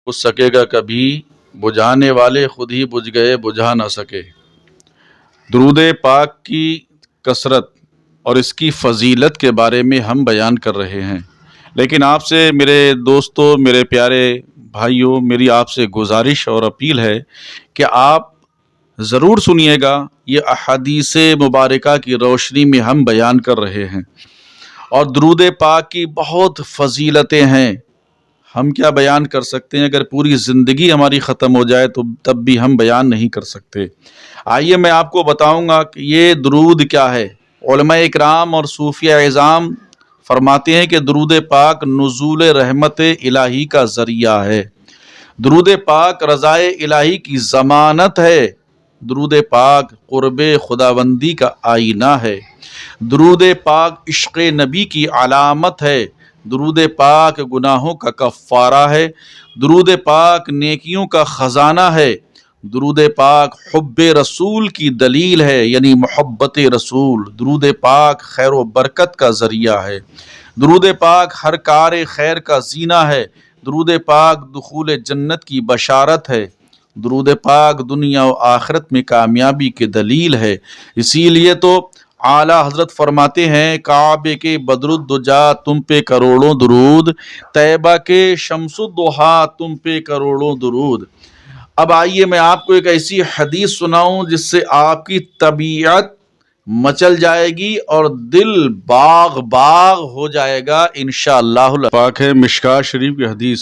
بجھ سکے گا کبھی، بجھانے والے خود ہی بجھ گئے بجھا نہ سکے۔ درود پاک کی کثرت اور اس کی فضیلت کے بارے میں ہم بیان کر رہے ہیں، لیکن آپ سے میرے دوستوں، میرے پیارے بھائیوں، میری آپ سے گزارش اور اپیل ہے کہ آپ ضرور سنیے گا۔ یہ احادیث مبارکہ کی روشنی میں ہم بیان کر رہے ہیں، اور درود پاک کی بہت فضیلتیں ہیں۔ ہم کیا بیان کر سکتے ہیں؟ اگر پوری زندگی ہماری ختم ہو جائے تو تب بھی ہم بیان نہیں کر سکتے۔ آئیے میں آپ کو بتاؤں گا کہ یہ درود کیا ہے۔ علماء اکرام اور صوفیہ اعظام فرماتے ہیں کہ درود پاک نزول رحمت الہی کا ذریعہ ہے، درود پاک رضائے الہی کی ضمانت ہے، درود پاک قرب خداوندی کا آئینہ ہے، درود پاک عشق نبی کی علامت ہے، درود پاک گناہوں کا کفارہ ہے، درود پاک نیکیوں کا خزانہ ہے، درود پاک حب رسول کی دلیل ہے، یعنی محبت رسول، درود پاک خیر و برکت کا ذریعہ ہے، درود پاک ہر کار خیر کا زینہ ہے، درود پاک دخول جنت کی بشارت ہے، درود پاک دنیا و آخرت میں کامیابی کی دلیل ہے۔ اسی لیے تو اعلیٰ حضرت فرماتے ہیں، کعبے کے بدر الدجا تم پہ کروڑوں درود، طیبہ کے شمس الضحا تم پہ کروڑوں درود۔ اب آئیے میں آپ کو ایک ایسی حدیث سناؤں جس سے آپ کی طبیعت مچل جائے گی اور دل باغ باغ ہو جائے گا انشاءاللہ۔ پاک ہے مشکاہ شریف کی حدیث،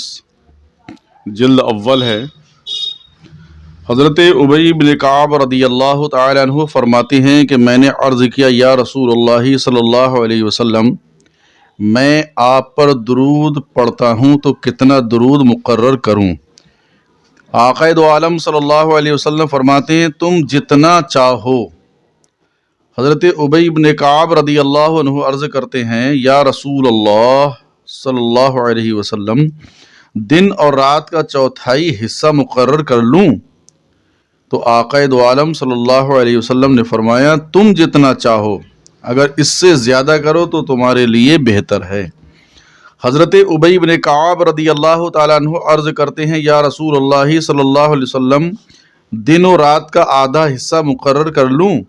جلد اول ہے۔ حضرت ابی بن کعب رضی اللہ تعالی عنہ فرماتے ہیں کہ میں نے عرض کیا، یا رسول اللہ صلی اللہ علیہ وسلم، میں آپ پر درود پڑھتا ہوں تو کتنا درود مقرر کروں؟ آقا دو عالم صلی اللہ علیہ وسلم فرماتے ہیں، تم جتنا چاہو۔ حضرت ابی بن کعب رضی اللہ عنہ عرض کرتے ہیں، یا رسول اللہ صلی اللہ علیہ وسلم، دن اور رات کا چوتھائی حصہ مقرر کر لوں؟ تو آقا دو عالم صلی اللہ علیہ وسلم نے فرمایا، تم جتنا چاہو، اگر اس سے زیادہ کرو تو تمہارے لیے بہتر ہے۔ حضرت ابی بن کعب رضی اللہ تعالیٰ عنہ عرض کرتے ہیں، یا رسول اللہ صلی اللہ علیہ وسلم، دن و رات کا آدھا حصہ مقرر کر لوں؟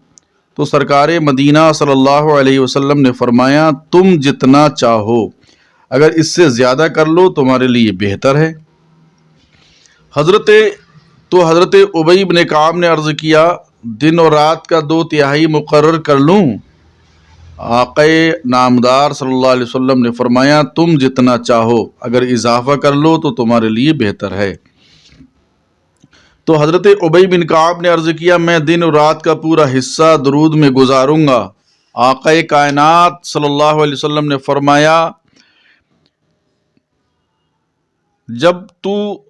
تو سرکار مدینہ صلی اللہ علیہ وسلم نے فرمایا، تم جتنا چاہو، اگر اس سے زیادہ کر لو تمہارے لیے بہتر ہے۔ حضرت ابی بن کعب نے عرض کیا، دن اور رات کا 2/3 مقرر کر لوں؟ آقا نامدار صلی اللہ علیہ وسلم نے فرمایا، تم جتنا چاہو، اگر اضافہ کر لو تو تمہارے لیے بہتر ہے۔ تو حضرت ابی بن کعب نے عرض کیا، میں دن اور رات کا پورا حصہ درود میں گزاروں گا۔ آقا کائنات صلی اللہ علیہ وسلم نے فرمایا، جب تو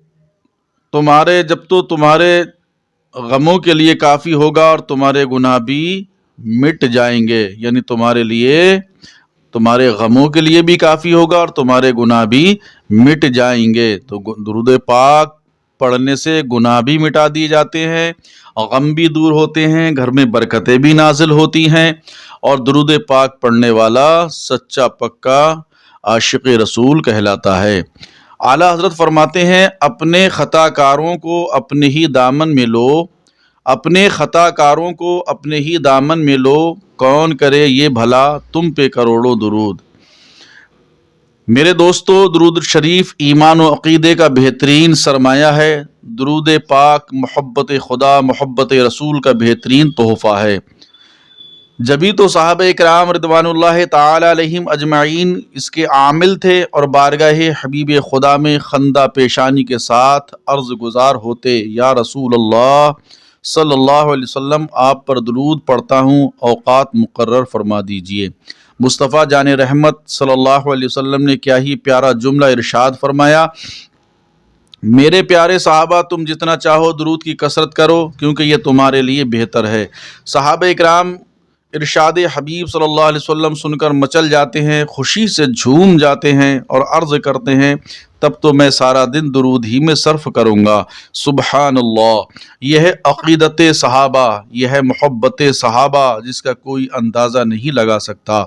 تمہارے غموں کے لیے کافی ہوگا اور تمہارے گناہ بھی مٹ جائیں گے، یعنی تمہارے غموں کے لیے بھی کافی ہوگا اور تمہارے گناہ بھی مٹ جائیں گے۔ تو درود پاک پڑھنے سے گناہ بھی مٹا دیے جاتے ہیں، غم بھی دور ہوتے ہیں، گھر میں برکتیں بھی نازل ہوتی ہیں، اور درود پاک پڑھنے والا سچا پکا عاشق رسول کہلاتا ہے۔ اعلیٰ حضرت فرماتے ہیں، اپنے خطا کاروں کو اپنے ہی دامن میں لو، اپنے خطا کاروں کو اپنے ہی دامن میں لو، کون کرے یہ بھلا تم پہ کروڑوں درود۔ میرے دوستو، درود شریف ایمان و عقیدے کا بہترین سرمایہ ہے۔ درود پاک محبت خدا، محبت رسول کا بہترین تحفہ ہے۔ جبھی تو صحابہ اکرام رضوان اللہ تعالی علیہم اجمعین اس کے عامل تھے اور بارگاہ حبیب خدا میں خندہ پیشانی کے ساتھ عرض گزار ہوتے، یا رسول اللہ صلی اللہ علیہ وسلم، آپ پر درود پڑھتا ہوں، اوقات مقرر فرما دیجئے۔ مصطفیٰ جان رحمت صلی اللہ علیہ وسلم نے کیا ہی پیارا جملہ ارشاد فرمایا، میرے پیارے صحابہ، تم جتنا چاہو درود کی کثرت کرو، کیونکہ یہ تمہارے لیے بہتر ہے۔ صحابہ اکرام ارشاد حبیب صلی اللہ علیہ وسلم سن کر مچل جاتے ہیں، خوشی سے جھوم جاتے ہیں اور عرض کرتے ہیں، تب تو میں سارا دن درود ہی میں صرف کروں گا۔ سبحان اللہ، یہ ہے عقیدت صحابہ، یہ ہے محبت صحابہ، جس کا کوئی اندازہ نہیں لگا سکتا۔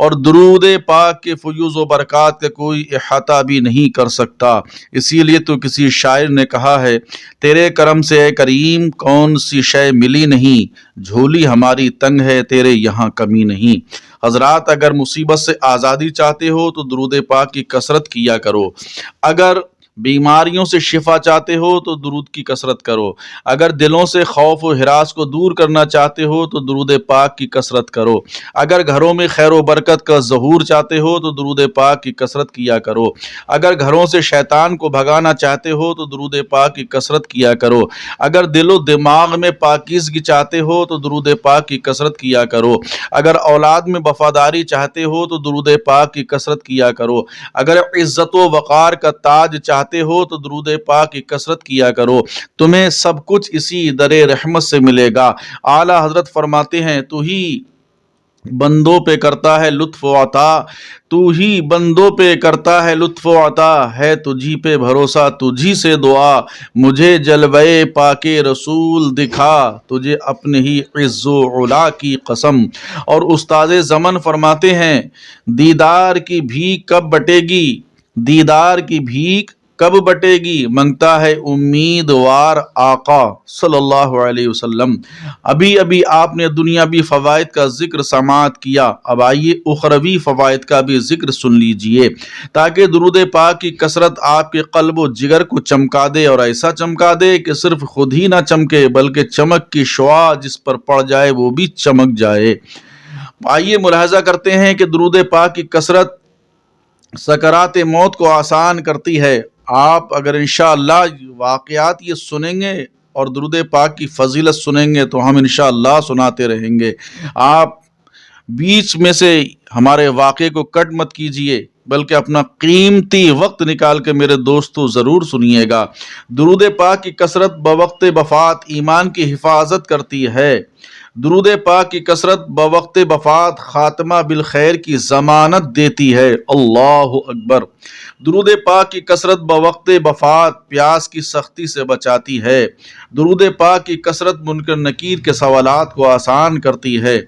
اور درود پاک کے فیوز و برکات کا کوئی احاطہ بھی نہیں کر سکتا۔ اسی لیے تو کسی شاعر نے کہا ہے، تیرے کرم سے اے کریم کون سی شے ملی نہیں، جھولی ہماری تنگ ہے تیرے یہاں کمی نہیں۔ حضرات، اگر مصیبت سے آزادی چاہتے ہو تو درود پاک کی کثرت کیا کرو، اگر بیماریوں سے شفا چاہتے ہو تو درود کی کثرت کرو، اگر دلوں سے خوف و ہراس کو دور کرنا چاہتے ہو تو درود پاک کی کثرت کرو، اگر گھروں میں خیر و برکت کا ظہور چاہتے ہو تو درود پاک کی کثرت کیا کرو، اگر گھروں سے شیطان کو بھگانا چاہتے ہو تو درود پاک کی کثرت کیا کرو، اگر دل و دماغ میں پاکیزگی چاہتے ہو تو درود پاک کی کثرت کیا کرو، اگر اولاد میں وفاداری چاہتے ہو تو درود پاک کی کثرت کیا کرو، اگر عزت و وقار کا تاج چاہتے ہو تو درود پاک کی کثرت کیا کرو، تمہیں سب کچھ اسی در رحمت سے ملے گا۔ اعلیٰ حضرت فرماتے ہیں، تو ہی بندوں پہ کرتا ہے لطف و عطا، تو ہی بندوں پہ کرتا ہے لطف و عطا، ہے تجھی پہ بھروسہ تجھی سے دعا، مجھے جلوے پاک رسول دکھا، تجھے اپنے ہی عز و علا کی قسم۔ اور استاد زمن فرماتے ہیں، دیدار کی بھیک کب بٹے گی، دیدار کی بھیک کب بٹے گی، منگتا ہے امیدوار آقا صلی اللہ علیہ وسلم۔ ابھی آپ نے دنیاوی فوائد کا ذکر سماعت کیا، اب آئیے اخروی فوائد کا بھی ذکر سن لیجئے، تاکہ درود پاک کی کثرت آپ کے قلب و جگر کو چمکا دے، اور ایسا چمکا دے کہ صرف خود ہی نہ چمکے بلکہ چمک کی شعاع جس پر پڑ جائے وہ بھی چمک جائے۔ آئیے ملاحظہ کرتے ہیں کہ درود پاک کی کثرت سکرات موت کو آسان کرتی ہے۔ آپ اگر انشاءاللہ واقعات یہ سنیں گے اور درود پاک کی فضیلت سنیں گے تو ہم انشاءاللہ سناتے رہیں گے۔ آپ بیچ میں سے ہمارے واقعے کو کٹ مت کیجئے، بلکہ اپنا قیمتی وقت نکال کے میرے دوستو ضرور سنیے گا۔ درود پاک کی کثرت بوقت وفات ایمان کی حفاظت کرتی ہے۔ درود پاک کی کثرت بوقت وفات خاتمہ بالخیر کی ضمانت دیتی ہے۔ اللہ اکبر۔ درود پاک کی کثرت بوقت وفات پیاس کی سختی سے بچاتی ہے۔ درود پاک کی کثرت منکر نکیر کے سوالات کو آسان کرتی ہے۔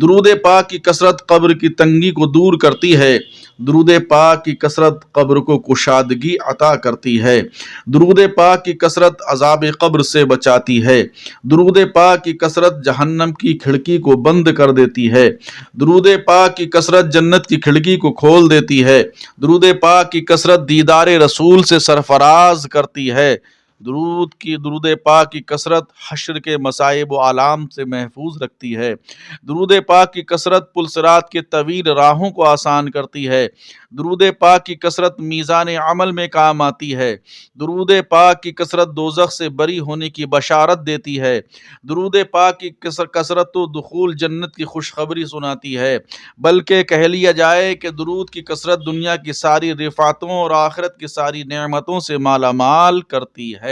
درود پاک کی کثرت قبر کی تنگی کو دور کرتی ہے۔ درود پاک کی کثرت قبر کو کشادگی عطا کرتی ہے۔ درود پاک کی کثرت عذاب قبر سے بچاتی ہے۔ درود پاک کی کثرت جہنم کی کھڑکی کو بند کر دیتی ہے۔ درود پاک کی کثرت جنت کی کھڑکی کو کھول دیتی ہے۔ درود پاک کی کثرت دیدار رسول سے سرفراز کرتی ہے۔ درود پاک کی کثرت حشر کے مصائب و آلام سے محفوظ رکھتی ہے۔ درود پاک کی کثرت پل صراط کے طویل راہوں کو آسان کرتی ہے۔ درود پاک کی کثرت میزان عمل میں کام آتی ہے۔ درود پاک کی کثرت دوزخ سے بری ہونے کی بشارت دیتی ہے۔ درود پاک کی کثرت تو دخول جنت کی خوشخبری سناتی ہے، بلکہ کہہ لیا جائے کہ درود کی کثرت دنیا کی ساری رفعتوں اور آخرت کی ساری نعمتوں سے مالا مال کرتی ہے۔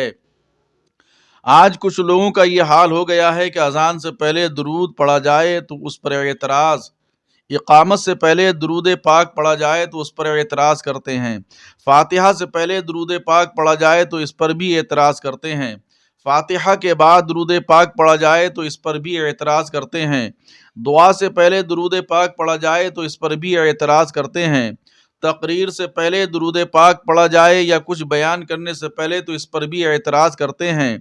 آج کچھ لوگوں کا یہ حال ہو گیا ہے کہ اذان سے پہلے درود پڑھا جائے تو اس پر اعتراض، اقامت سے پہلے درود پاک پڑھا جائے تو اس پر اعتراض کرتے ہیں، فاتحہ سے پہلے درود پاک پڑھا جائے تو اس پر بھی اعتراض کرتے ہیں، فاتحہ کے بعد درود پاک پڑھا جائے تو اس پر بھی اعتراض کرتے ہیں، دعا سے پہلے درود پاک پڑھا جائے تو اس پر بھی اعتراض کرتے ہیں، تقریر سے پہلے درود پاک پڑھا جائے یا کچھ بیان کرنے سے پہلے تو اس پر بھی اعتراض کرتے ہیں،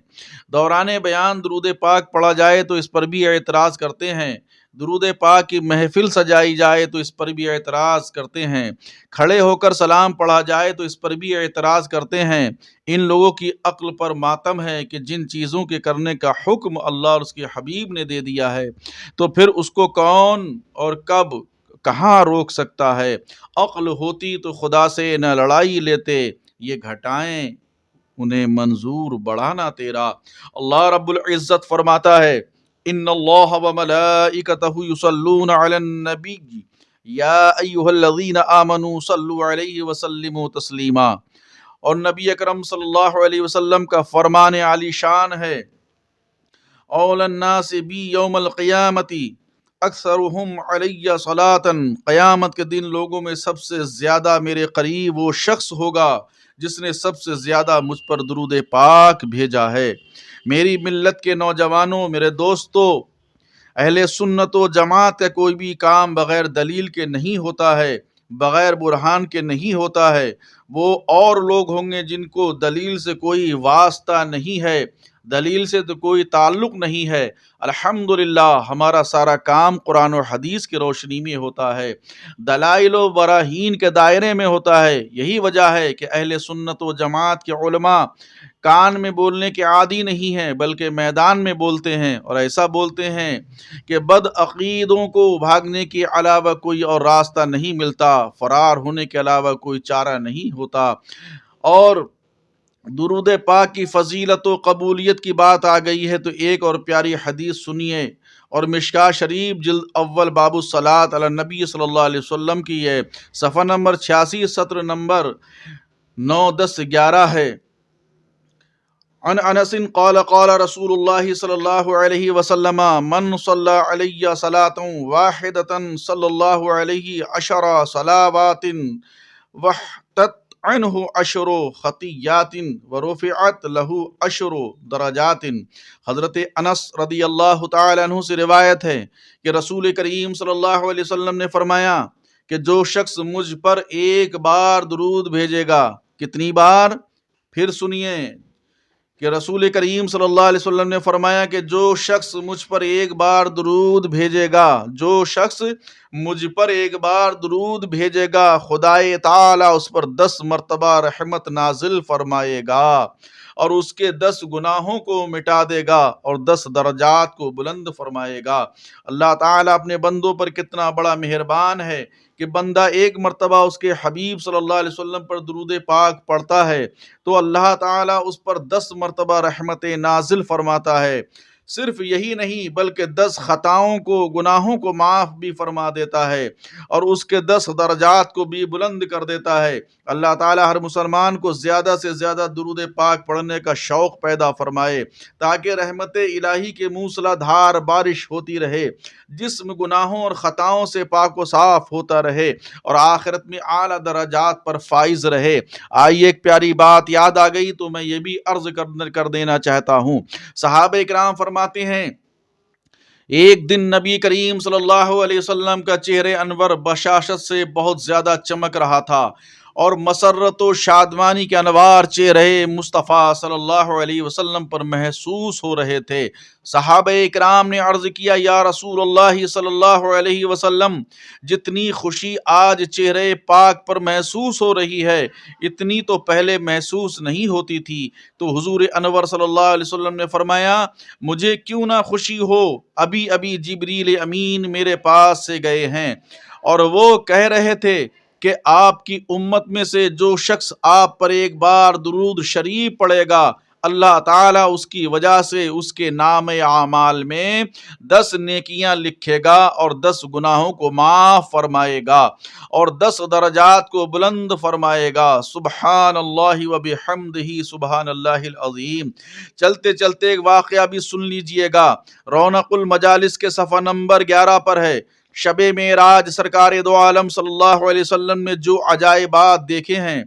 دوران بیان درود پاک پڑھا جائے تو اس پر بھی اعتراض کرتے ہیں، درود پاک کی محفل سجائی جائے تو اس پر بھی اعتراض کرتے ہیں، کھڑے ہو کر سلام پڑھا جائے تو اس پر بھی اعتراض کرتے ہیں۔ ان لوگوں کی عقل پر ماتم ہے کہ جن چیزوں کے کرنے کا حکم اللہ اور اس کے حبیب نے دے دیا ہے تو پھر اس کو کون اور کب کہاں روک سکتا ہے؟ عقل ہوتی تو خدا سے نہ لڑائی لیتے، یہ گھٹائیں انہیں منظور بڑھانا تیرا۔ اللہ رب العزت فرماتا ہے، ان اللہ وملائکتہ یصلون علی النبی یا ایھا الذین آمنوا صلوا علیہ وسلموا تسلیما۔ اور نبی اکرم صلی اللہ علیہ وسلم کا فرمان عالی شان ہے، اول الناس بی یوم القیامت اکثرہم علی صلاۃ، قیامت کے دن لوگوں میں سب سے زیادہ میرے قریب وہ شخص ہوگا جس نے سب سے زیادہ مجھ پر درود پاک بھیجا ہے۔ میری ملت کے نوجوانوں، میرے دوستو، اہل سنت و جماعت کا کوئی بھی کام بغیر دلیل کے نہیں ہوتا ہے، بغیر برہان کے نہیں ہوتا ہے۔ وہ اور لوگ ہوں گے جن کو دلیل سے کوئی واسطہ نہیں ہے، دلیل سے تو کوئی تعلق نہیں ہے۔ الحمدللہ ہمارا سارا کام قرآن و حدیث کی روشنی میں ہوتا ہے، دلائل و براہین کے دائرے میں ہوتا ہے۔ یہی وجہ ہے کہ اہل سنت و جماعت کے علماء کان میں بولنے کے عادی نہیں ہیں، بلکہ میدان میں بولتے ہیں، اور ایسا بولتے ہیں کہ بد عقیدوں کو بھاگنے کے علاوہ کوئی اور راستہ نہیں ملتا، فرار ہونے کے علاوہ کوئی چارہ نہیں ہوتا۔ اور درود پاک کی فضیلت و قبولیت کی بات آ گئی ہے تو ایک اور پیاری حدیث سنیے، اور مشکاہ شریف جلد اول باب الصلاۃ علی النبی صلی اللہ علیہ وسلم کی ہے، صفحہ نمبر 86، سطر نمبر 9، 10، 11 ہے۔ عن انس قال قال رسول اللہ صلی اللہ علیہ وسلم من صلی علی صلاۃ واحدۃ صلی اللہ علیہ 10 صلوات وحطت عنہ 10 خطیات ورفعت لہ 10 درجات۔ حضرت انس رضی اللہ تعالی عنہ سے روایت ہے کہ رسول کریم صلی اللہ علیہ وسلم نے فرمایا کہ جو شخص مجھ پر ایک بار درود بھیجے گا، کتنی بار؟ پھر سنیے کہ رسول کریم صلی اللہ علیہ وسلم نے فرمایا کہ جو شخص مجھ پر ایک بار درود بھیجے گا، جو شخص مجھ پر ایک بار درود بھیجے گا، خدائے تعالی اس پر 10 مرتبہ رحمت نازل فرمائے گا، اور اس کے 10 گناہوں کو مٹا دے گا، اور 10 درجات کو بلند فرمائے گا۔ اللہ تعالیٰ اپنے بندوں پر کتنا بڑا مہربان ہے کہ بندہ ایک مرتبہ اس کے حبیب صلی اللہ علیہ وسلم پر درود پاک پڑھتا ہے تو اللہ تعالیٰ اس پر 10 مرتبہ رحمت نازل فرماتا ہے۔ صرف یہی نہیں بلکہ 10 خطاؤں کو، گناہوں کو معاف بھی فرما دیتا ہے، اور اس کے 10 درجات کو بھی بلند کر دیتا ہے۔ اللہ تعالیٰ ہر مسلمان کو زیادہ سے زیادہ درود پاک پڑھنے کا شوق پیدا فرمائے تاکہ رحمت الہی کے موسلا دھار بارش ہوتی رہے، جسم گناہوں اور خطاؤں سے پاک و صاف ہوتا رہے، اور آخرت میں اعلیٰ درجات پر فائز رہے۔ آئیے ایک پیاری بات یاد آ گئی تو میں یہ بھی عرض کر دینا چاہتا ہوں۔ صحابہ کرام فرماتے ہیں ایک دن نبی کریم صلی اللہ علیہ وسلم کا چہرے انور بشاشت سے بہت زیادہ چمک رہا تھا، اور مسرت و شادمانی کے انوار چہرے مصطفیٰ صلی اللہ علیہ وسلم پر محسوس ہو رہے تھے۔ صحابہ کرام نے عرض کیا یا رسول اللہ صلی اللہ علیہ وسلم، جتنی خوشی آج چہرے پاک پر محسوس ہو رہی ہے اتنی تو پہلے محسوس نہیں ہوتی تھی۔ تو حضور انور صلی اللہ علیہ وسلم نے فرمایا مجھے کیوں نہ خوشی ہو، ابھی ابھی جبریل امین میرے پاس سے گئے ہیں، اور وہ کہہ رہے تھے کہ آپ کی امت میں سے جو شخص آپ پر ایک بار درود شریف پڑھے گا، اللہ تعالیٰ اس کی وجہ سے اس کے نام اعمال میں 10 نیکیاں لکھے گا، اور 10 گناہوں کو معاف فرمائے گا، اور 10 درجات کو بلند فرمائے گا۔ سبحان اللہ و بحمدہ سبحان اللہ العظیم۔ چلتے چلتے ایک واقعہ بھی سن لیجئے گا، رونق المجالس کے صفحہ نمبر 11 پر ہے۔ شب معراج سرکار دو عالم صلی اللہ علیہ وسلم نے جو عجائبات دیکھے ہیں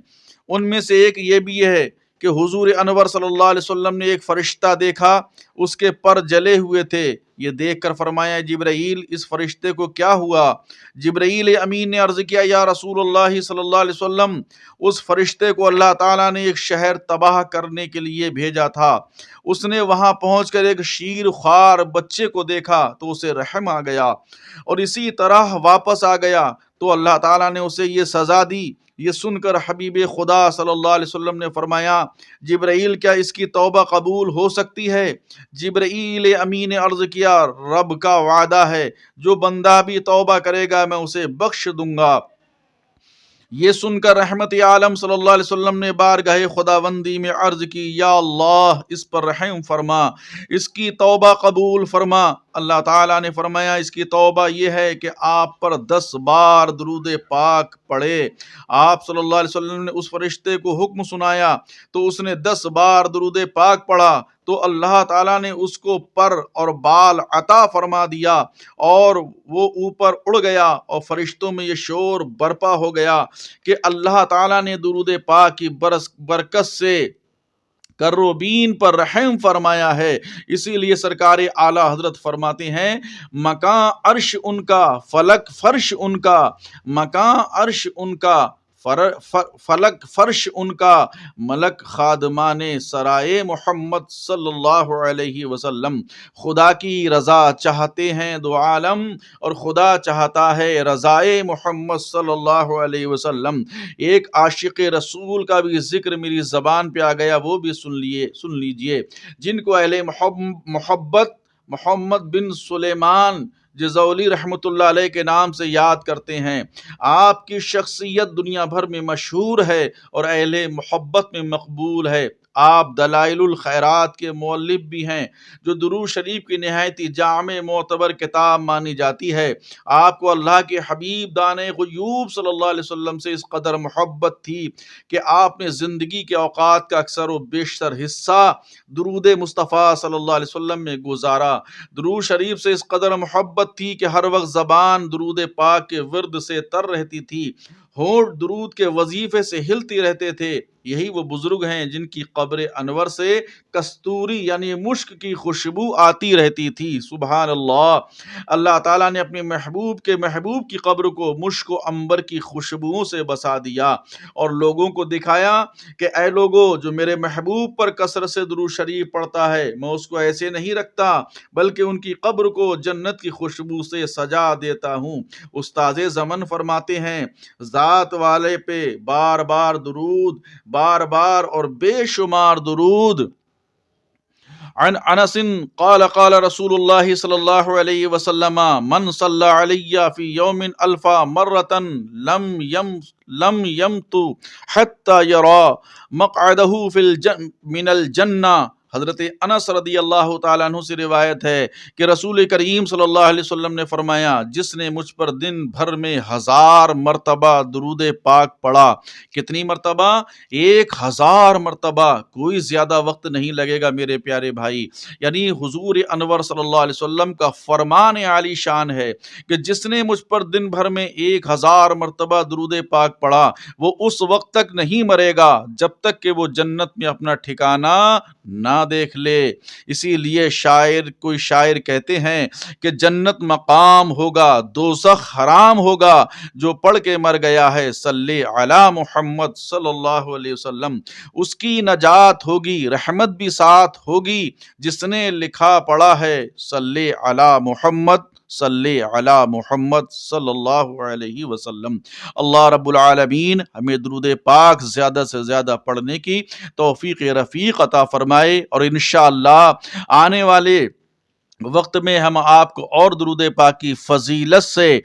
ان میں سے ایک یہ بھی ہے کہ حضور انور صلی اللہ علیہ وسلم نے ایک فرشتہ دیکھا، اس کے پر جلے ہوئے تھے۔ یہ دیکھ کر فرمایا جبرائیل اس فرشتے کو کیا ہوا؟ جبرائیل امین نے عرض کیا یا رسول اللہ صلی اللہ علیہ وسلم، اس فرشتے کو اللہ تعالیٰ نے ایک شہر تباہ کرنے کے لیے بھیجا تھا، اس نے وہاں پہنچ کر ایک شیر خوار بچے کو دیکھا تو اسے رحم آ گیا، اور اسی طرح واپس آ گیا تو اللہ تعالیٰ نے اسے یہ سزا دی۔ یہ سن کر حبیب خدا صلی اللہ علیہ وسلم نے فرمایا جبرائیل کیا اس کی توبہ قبول ہو سکتی ہے؟ جبرائیل امین نے عرض کیا رب کا وعدہ ہے جو بندہ بھی توبہ کرے گا میں اسے بخش دوں گا۔ یہ سن کر رحمت عالم صلی اللہ علیہ وسلم نے بارگاہ خداوندی میں عرض کی یا اللہ اس پر رحم فرما، اس کی توبہ قبول فرما۔ اللہ تعالیٰ نے فرمایا اس کی توبہ یہ ہے کہ آپ پر 10 بار درود پاک پڑھے۔ آپ صلی اللہ علیہ وسلم نے اس فرشتے کو حکم سنایا تو اس نے 10 بار درود پاک پڑھا تو اللہ تعالیٰ نے اس کو پر اور بال عطا فرما دیا، اور وہ اوپر اڑ گیا، اور فرشتوں میں یہ شور برپا ہو گیا کہ اللہ تعالیٰ نے درود پاک کی برکت سے کروبین پر رحم فرمایا ہے۔ اسی لیے سرکار اعلیٰ حضرت فرماتے ہیں مکان عرش ان کا، فلک فرش ان کا، مکان عرش ان کا، فلک فرش ان کا، ملک خادمان سرائے محمد صلی اللہ علیہ وسلم۔ خدا کی رضا چاہتے ہیں دو عالم، اور خدا چاہتا ہے رضائے محمد صلی اللہ علیہ وسلم۔ ایک عاشق رسول کا بھی ذکر میری زبان پہ آ گیا، وہ بھی سن لیجئے، جن کو اہل محبت محمد بن سلیمان جزولی رحمۃ اللہ علیہ کے نام سے یاد کرتے ہیں۔ آپ کی شخصیت دنیا بھر میں مشہور ہے اور اہل محبت میں مقبول ہے۔ آپ دلائل الخیرات کے مؤلف بھی ہیں، جو درود شریف کی نہایت جامع معتبر کتاب مانی جاتی ہے۔ آپ کو اللہ کے حبیب دانے غیوب صلی اللہ علیہ وسلم سے اس قدر محبت تھی کہ آپ نے زندگی کے اوقات کا اکثر و بیشتر حصہ درود مصطفیٰ صلی اللہ علیہ وسلم میں گزارا۔ درود شریف سے اس قدر محبت تھی کہ ہر وقت زبان درود پاک کے ورد سے تر رہتی تھی، ہونٹ درود کے وظیفے سے ہلتی رہتے تھے۔ یہی وہ بزرگ ہیں جن کی قبر انور سے کستوری یعنی مشک کی خوشبو آتی رہتی تھی۔ سبحان اللہ! اللہ تعالیٰ نے اپنے محبوب کی قبر کو مشک و عنبر کی خوشبوؤں سے بسا دیا اور لوگوں کو دکھایا کہ اے لوگو، جو میرے محبوب پر کثرت سے درود شریف پڑھتا ہے، میں اس کو ایسے نہیں رکھتا بلکہ ان کی قبر کو جنت کی خوشبو سے سجا دیتا ہوں۔ استاذ زمن فرماتے ہیں ذات والے پہ بار بار درود، بار بار اور بے شمار درود۔ عن انس قال قال رسول اللہ صلی اللہ علیہ وسلم من صلی علی فی یوم الف مرۃ لم یمت حتی یرا مقعدہ من الجنہ۔ حضرت انس رضی اللہ تعالیٰ عنہ سے روایت ہے کہ رسول کریم صلی اللہ علیہ وسلم نے فرمایا جس نے مجھ پر دن بھر میں 1000 مرتبہ درود پاک پڑھا۔ کتنی مرتبہ؟ 1000 مرتبہ۔ کوئی زیادہ وقت نہیں لگے گا میرے پیارے بھائی۔ یعنی حضور انور صلی اللہ علیہ وسلم کا فرمان عالی شان ہے کہ جس نے مجھ پر دن بھر میں 1000 مرتبہ درود پاک پڑھا، وہ اس وقت تک نہیں مرے گا جب تک کہ وہ جنت میں اپنا ٹھکانہ نہ دیکھ لے۔ اسی لیے کوئی شاعر کہتے ہیں کہ جنت مقام ہوگا، دوزخ حرام ہوگا، جو پڑھ کے مر گیا ہے صلی علی محمد صلی اللہ علیہ وسلم، اس کی نجات ہوگی، رحمت بھی ساتھ ہوگی۔ جس نے لکھا پڑھا ہے صلی علی محمد صلی علی محمد صلی اللہ علیہ وسلم۔ اللہ رب العالمین ہمیں درود پاک زیادہ سے زیادہ پڑھنے کی توفیق رفیق عطا فرمائے، اور انشاءاللہ آنے والے وقت میں ہم آپ کو اور درود پاک کی فضیلت سے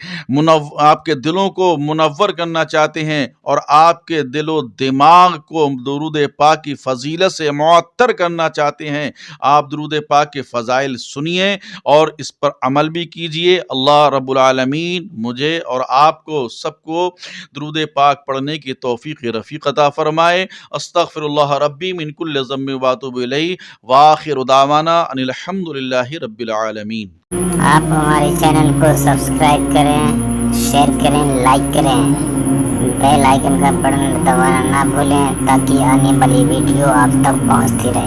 آپ کے دلوں کو منور کرنا چاہتے ہیں، اور آپ کے دل و دماغ کو درود پاک کی فضیلت سے معطر کرنا چاہتے ہیں۔ آپ درود پاک کے فضائل سنیے اور اس پر عمل بھی کیجئے۔ اللہ رب العالمین مجھے اور آپ کو سب کو درود پاک پڑھنے کی توفیق رفیق عطا فرمائے۔ استغفر اللہ ربی من کل ذنب واتوب الیہ، وآخر دعوانا ان الحمد للہ رب العالمین۔ آپ ہمارے چینل کو سبسکرائب کریں، شیئر کریں، لائک کریں، بیل آئیکن کا بٹن دبانا نہ بھولیں تاکہ آنے والی ویڈیو آپ تک پہنچتی رہے۔